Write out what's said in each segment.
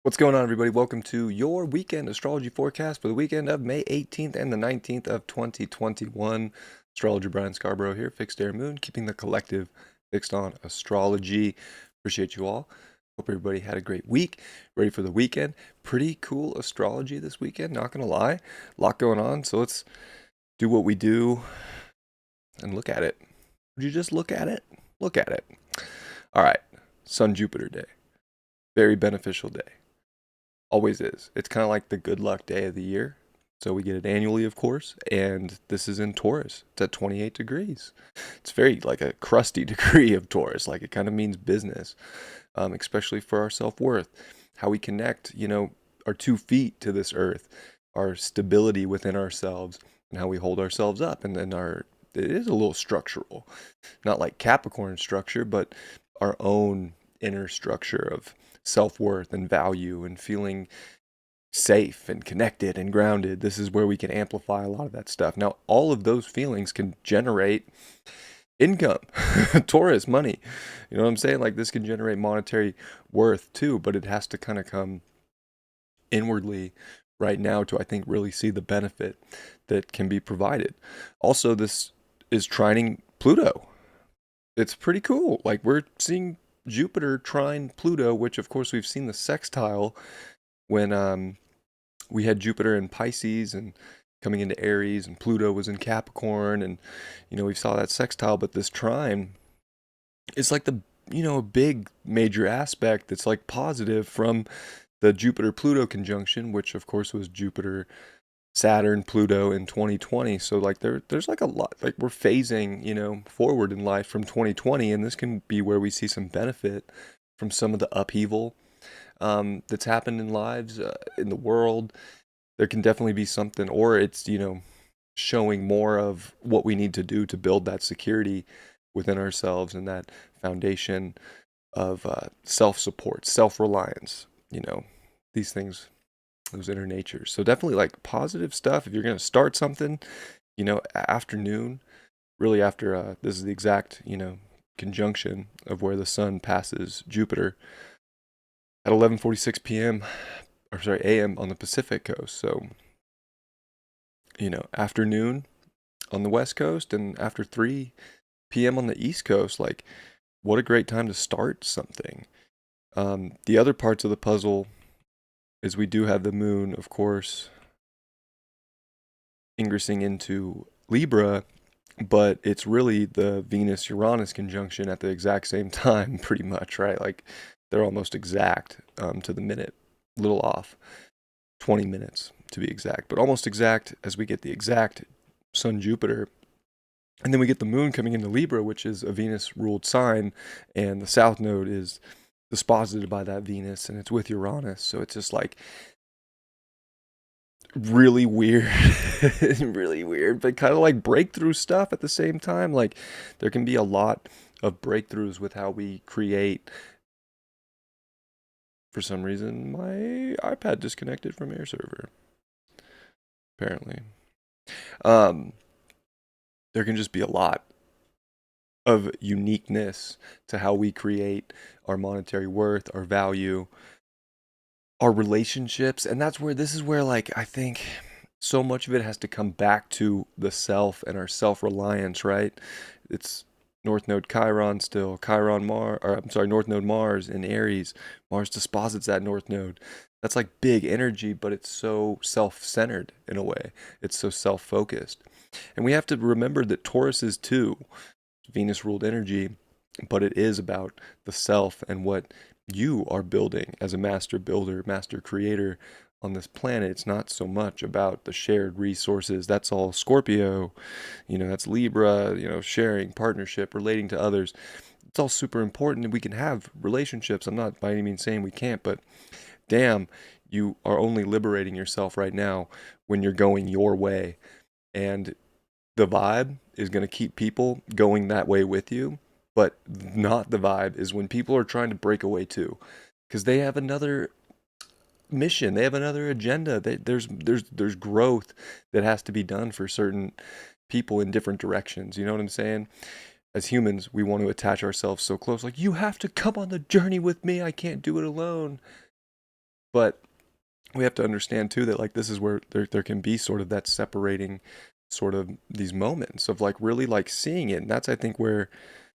What's going on, everybody? Welcome to your weekend astrology forecast for the weekend of May 18th and the 19th of 2021. Astrologer Brian Scarborough here, Fixed Air Moon, keeping the collective fixed on astrology. Appreciate you all. Hope everybody had a great week. Ready for the weekend. Pretty cool astrology this weekend, not going to lie. A lot going on, so let's do what we do and look at it. Would you just look at it? Look at it. All right, Sun-Jupiter day. Very beneficial day. Always is. It's kind of like the good luck day of the year. So we get it annually, of course, and this is in Taurus. It's at 28 degrees. It's very like a crusty degree of Taurus. Like it kind of means business, especially for our self-worth, how we connect, our 2 feet to this earth, our stability within ourselves, and how we hold ourselves up. And then it is a little structural, not like Capricorn structure, but our own inner structure of self-worth and value and feeling safe and connected and grounded. This is where we can amplify a lot of that stuff. Now, all of those feelings can generate income, Taurus, money. You know what I'm saying? Like this can generate monetary worth too, but it has to kind of come inwardly right now to, I think, really see the benefit that can be provided. Also, this is trining Pluto. It's pretty cool. Like we're seeing Jupiter trine Pluto, which of course we've seen the sextile when we had Jupiter in Pisces and coming into Aries, and Pluto was in Capricorn, and we saw that sextile. But this trine is like a big major aspect that's like positive from the Jupiter Pluto conjunction, which of course was Jupiter Saturn, Pluto in 2020. So like there's like a lot, like we're phasing, forward in life from 2020, and this can be where we see some benefit from some of the upheaval that's happened in lives, in the world. There can definitely be something, or it's, showing more of what we need to do to build that security within ourselves and that foundation of self-support, self-reliance, these things, those inner natures. So definitely like positive stuff. If you're going to start something, afternoon, really after, this is the exact, conjunction of where the sun passes Jupiter at 11:46 p.m. or sorry, a.m. on the Pacific coast. So, afternoon on the West Coast and after 3 p.m. on the East Coast, like what a great time to start something. The other parts of the puzzle is we do have the moon, of course, ingressing into Libra, but it's really the Venus-Uranus conjunction at the exact same time, pretty much, right? Like they're almost exact to the minute, a little off, 20 minutes to be exact, but almost exact as we get the exact Sun-Jupiter. And then we get the moon coming into Libra, which is a Venus-ruled sign, and the south node is disposited by that Venus, and it's with Uranus. So it's just like really weird, really weird, but kind of like breakthrough stuff at the same time. Like there can be a lot of breakthroughs with how we create. For some reason, my iPad disconnected from air server, apparently. Um, there can just be a lot of uniqueness to how we create our monetary worth, our value, our relationships. And this is where, like, I think so much of it has to come back to the self and our self-reliance, right? It's North Node Chiron still, North Node Mars in Aries. Mars disposits that North Node. That's like big energy, but it's so self-centered in a way. It's so self-focused. And we have to remember that Taurus is too Venus-ruled energy, but it is about the self and what you are building as a master builder, master creator on this planet. It's not so much about the shared resources. That's all Scorpio, that's Libra, sharing, partnership, relating to others. It's all super important, and we can have relationships. I'm not by any means saying we can't, but damn, you are only liberating yourself right now when you're going your way. And the vibe is going to keep people going that way with you, but not the vibe is when people are trying to break away too, because they have another mission, they have another agenda. There's growth that has to be done for certain people in different directions. You know what I'm saying? As humans, we want to attach ourselves so close, like you have to come on the journey with me. I can't do it alone. But we have to understand too that like this is where there can be sort of that separating sort of these moments of like really like seeing it. And that's I think where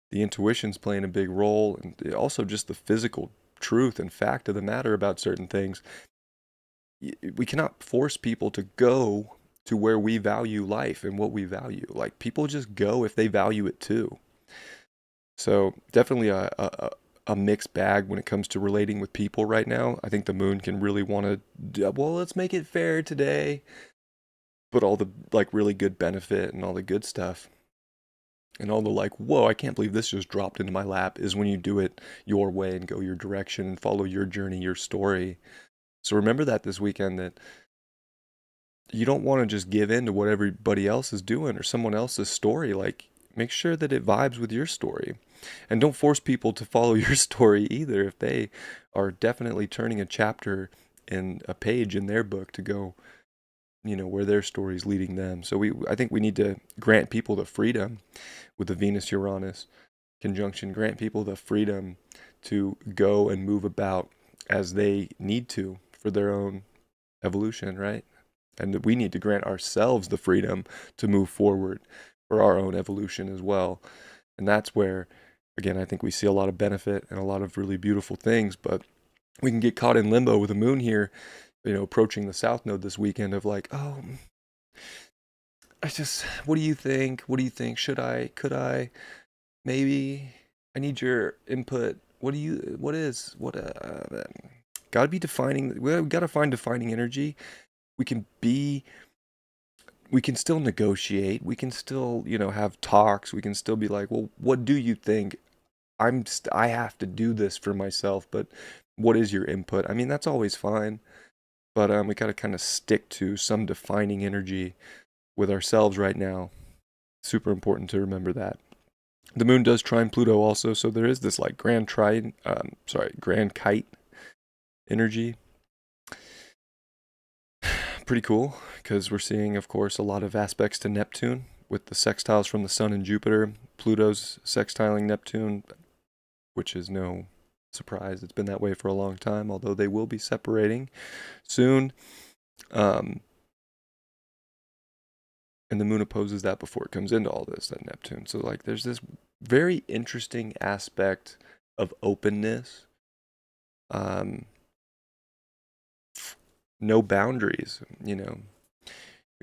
the intuition's playing a big role, and also just the physical truth and fact of the matter about certain things. We cannot force people to go to where we value life and what we value. Like people just go if they value it too. So definitely a mixed bag when it comes to relating with people right now. I think the moon can really want to, well, let's make it fair today, but all the like really good benefit and all the good stuff and all the like, whoa, I can't believe this just dropped into my lap is when you do it your way and go your direction and follow your journey, your story. So remember that this weekend, that you don't want to just give in to what everybody else is doing or someone else's story. Like, make sure that it vibes with your story. And don't force people to follow your story either if they are definitely turning a chapter in a page in their book to go, where their story is leading them. So I think we need to grant people the freedom with the Venus-Uranus conjunction, grant people the freedom to go and move about as they need to for their own evolution, right? And that we need to grant ourselves the freedom to move forward for our own evolution as well. And that's where, again, I think we see a lot of benefit and a lot of really beautiful things, but we can get caught in limbo with the moon here, approaching the south node this weekend of like, oh, what do you think? What do you think? Could I, maybe, I need your input. Gotta be defining, we gotta find defining energy. We can be we can still negotiate. We can still, have talks. We can still be like, well, what do you think? I have to do this for myself, but what is your input? I mean, that's always fine, but we got to kind of stick to some defining energy with ourselves right now. Super important to remember that. The moon does trine Pluto also, so there is this like grand kite energy. Pretty cool, because we're seeing, of course, a lot of aspects to Neptune with the sextiles from the Sun and Jupiter. Pluto's sextiling Neptune, which is no surprise. It's been that way for a long time, although they will be separating soon. And the moon opposes that before it comes into all this, that Neptune. So, like, there's this very interesting aspect of openness. No boundaries, We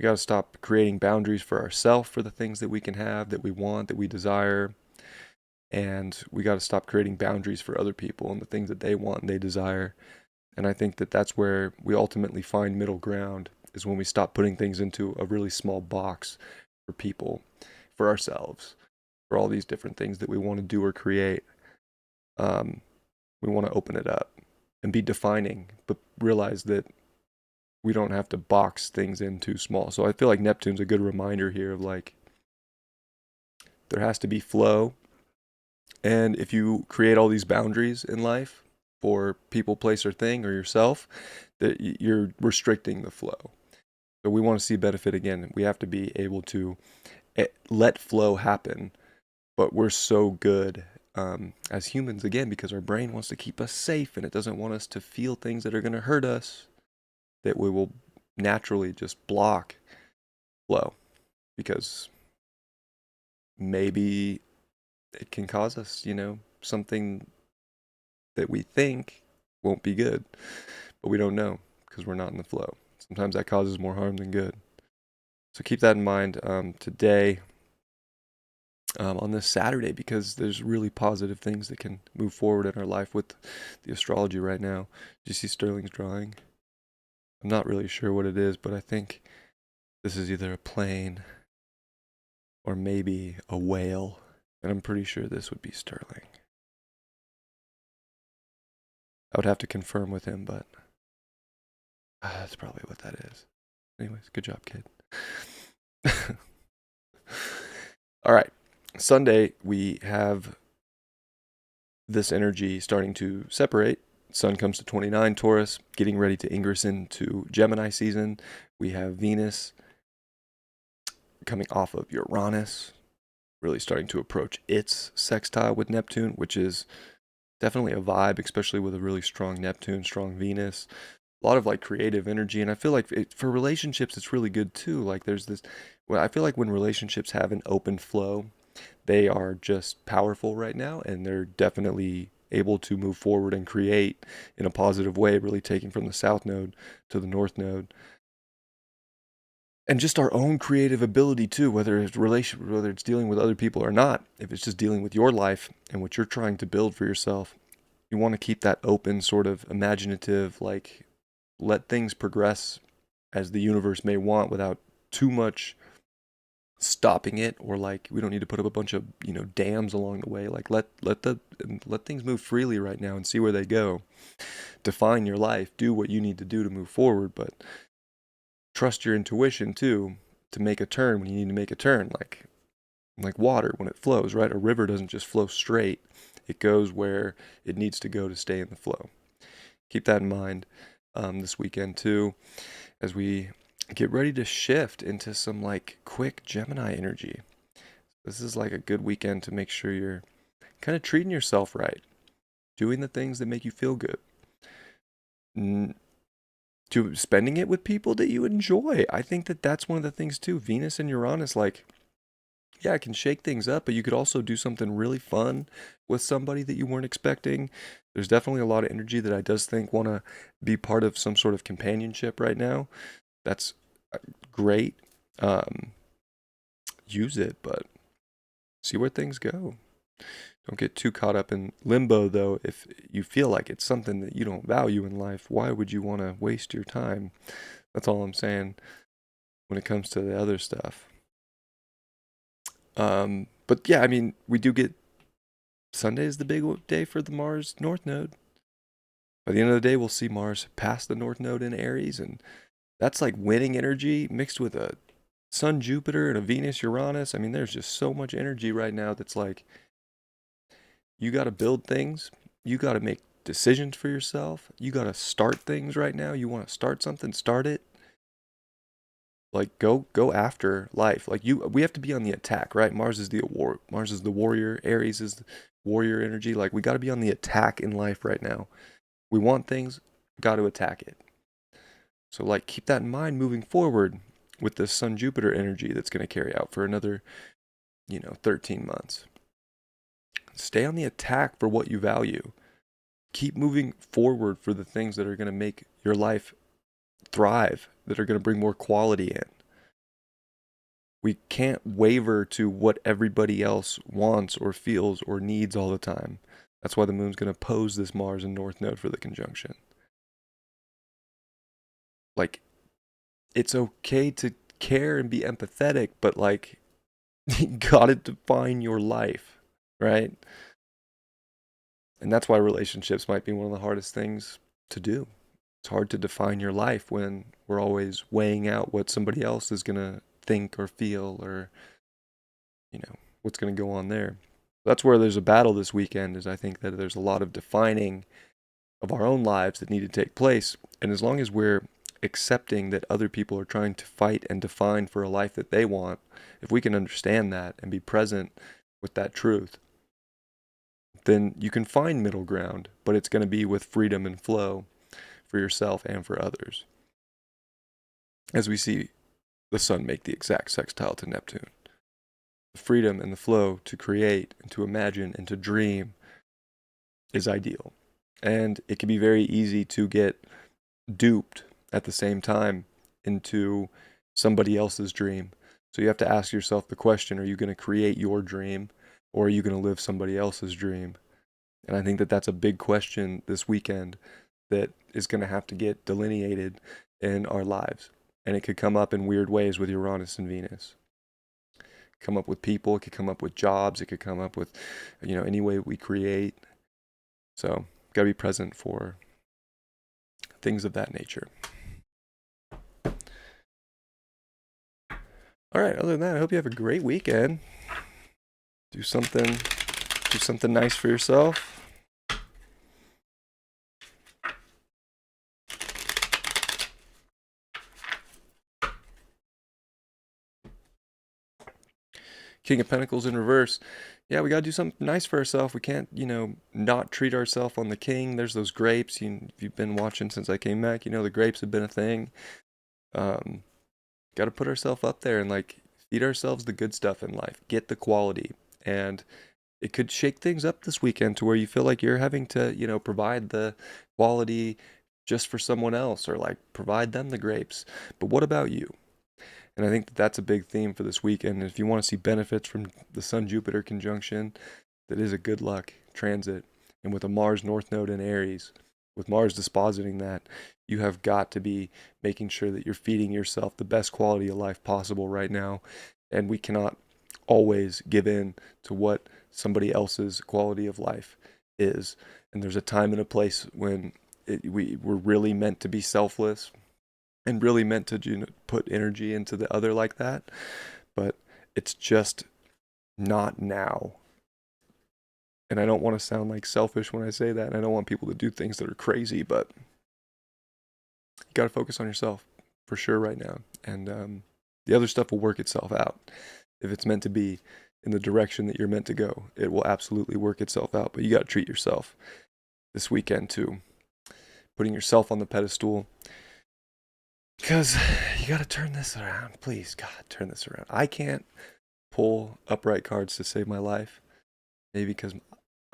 got to stop creating boundaries for ourselves for the things that we can have, that we want, that we desire. And we got to stop creating boundaries for other people and the things that they want and they desire. And I think that that's where we ultimately find middle ground, is when we stop putting things into a really small box for people, for ourselves, for all these different things that we want to do or create. We want to open it up and be defining, but realize that we don't have to box things in too small. So I feel like Neptune's a good reminder here of like, there has to be flow. And if you create all these boundaries in life for people, place, or thing, or yourself, that you're restricting the flow. So we want to see benefit again. We have to be able to let flow happen. But we're so good as humans, again, because our brain wants to keep us safe and it doesn't want us to feel things that are going to hurt us, that we will naturally just block flow, because maybe it can cause us, something that we think won't be good, but we don't know because we're not in the flow. Sometimes that causes more harm than good. So keep that in mind today, on this Saturday, because there's really positive things that can move forward in our life with the astrology right now. Do you see Sterling's drawing? I'm not really sure what it is, but I think this is either a plane or maybe a whale, and I'm pretty sure this would be Sterling. I would have to confirm with him, but that's probably what that is. Anyways, good job, kid. All right. Sunday, we have this energy starting to separate. Sun comes to 29 Taurus, getting ready to ingress into Gemini season. We have Venus coming off of Uranus, really starting to approach its sextile with Neptune, which is definitely a vibe, especially with a really strong Neptune, strong Venus. a lot of like creative energy. And I feel like for relationships, it's really good too. Like there's this, well, I feel like when relationships have an open flow, they are just powerful right now, and they're definitely able to move forward and create in a positive way, really taking from the south node to the north node. And just our own creative ability too, whether it's dealing with other people or not, if it's just dealing with your life and what you're trying to build for yourself, you want to keep that open, sort of imaginative, like let things progress as the universe may want without too much stopping it, or like we don't need to put up a bunch of dams along the way. Like let things move freely right now and see where they go. Define your life, do what you need to do to move forward, but trust your intuition too, to make a turn when you need to make a turn, like water when it flows, right? A river doesn't just flow straight, it goes where it needs to go to stay in the flow. Keep that in mind this weekend too, as we get ready to shift into some like quick Gemini energy. This is like a good weekend to make sure you're kind of treating yourself right, doing the things that make you feel good, to spending it with people that you enjoy. I think that that's one of the things too. Venus and Uranus, like, yeah, it can shake things up, but you could also do something really fun with somebody that you weren't expecting. There's definitely a lot of energy that I just think want to be part of some sort of companionship right now. That's great. Use it, but see where things go. Don't get too caught up in limbo, though. If you feel like it's something that you don't value in life, why would you want to waste your time? That's all I'm saying when it comes to the other stuff. But yeah, I mean, we do get Sunday is the big day for the Mars North Node. By the end of the day, we'll see Mars pass the North Node in Aries, and that's like winning energy mixed with a Sun Jupiter and a Venus Uranus. I mean, there's just so much energy right now that's like, you got to build things, you got to make decisions for yourself, you got to start things right now. You want to start something, start it. Like go after life. Like we have to be on the attack, right? Mars is the warrior, Aries is the warrior energy. Like we got to be on the attack in life right now. We want things, got to attack it. So like keep that in mind moving forward with this Sun Jupiter energy that's going to carry out for another 13 months. Stay on the attack for what you value. Keep moving forward for the things that are going to make your life thrive, that are going to bring more quality in. We can't waver to what everybody else wants or feels or needs all the time. That's why the moon's going to pose this Mars and North Node for the conjunction. Like, it's okay to care and be empathetic, but like, you gotta define your life, right? And that's why relationships might be one of the hardest things to do. It's hard to define your life when we're always weighing out what somebody else is going to think or feel, or what's going to go on there. That's where there's a battle this weekend, is I think that there's a lot of defining of our own lives that need to take place. And as long as we're accepting that other people are trying to fight and define for a life that they want, if we can understand that and be present with that truth, then you can find middle ground, but it's going to be with freedom and flow for yourself and for others. As we see the sun make the exact sextile to Neptune, the freedom and the flow to create and to imagine and to dream is ideal. And it can be very easy to get duped at the same time into somebody else's dream. So you have to ask yourself the question, are you going to create your dream, or are you going to live somebody else's dream? And I think that that's a big question this weekend that is going to have to get delineated in our lives. And it could come up in weird ways with Uranus and Venus. Come up with people, it could come up with jobs, it could come up with, any way we create. So, got to be present for things of that nature. All right, other than that, I hope you have a great weekend. Do something nice for yourself. King of Pentacles in reverse. Yeah, we got to do something nice for ourselves. We can't, not treat ourselves on the king. There's those grapes. If you've been watching since I came back, the grapes have been a thing. Um, got to put ourselves up there and like feed ourselves the good stuff in life. Get the quality. And it could shake things up this weekend to where you feel like you're having to, provide the quality just for someone else or like provide them the grapes. But what about you? And I think that that's a big theme for this weekend. And if you want to see benefits from the Sun Jupiter conjunction, that is a good luck transit. And with a Mars North Node in Aries, with Mars dispositing that, you have got to be making sure that you're feeding yourself the best quality of life possible right now. And we cannot always give in to what somebody else's quality of life is. And there's a time and a place when we're really meant to be selfless and really meant to put energy into the other like that. But it's just not now. And I don't want to sound like selfish when I say that. And I don't want people to do things that are crazy, but you got to focus on yourself for sure right now. And the other stuff will work itself out. If it's meant to be in the direction that you're meant to go, it will absolutely work itself out. But you got to treat yourself this weekend too. Putting yourself on the pedestal. Because you got to turn this around. Please, God, turn this around. I can't pull upright cards to save my life. Maybe because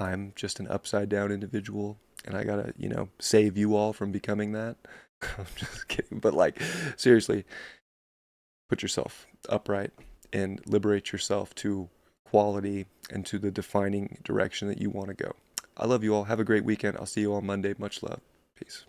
I'm just an upside down individual and I gotta, save you all from becoming that. I'm just kidding. But like, seriously, put yourself upright and liberate yourself to quality and to the defining direction that you want to go. I love you all. Have a great weekend. I'll see you on Monday. Much love. Peace.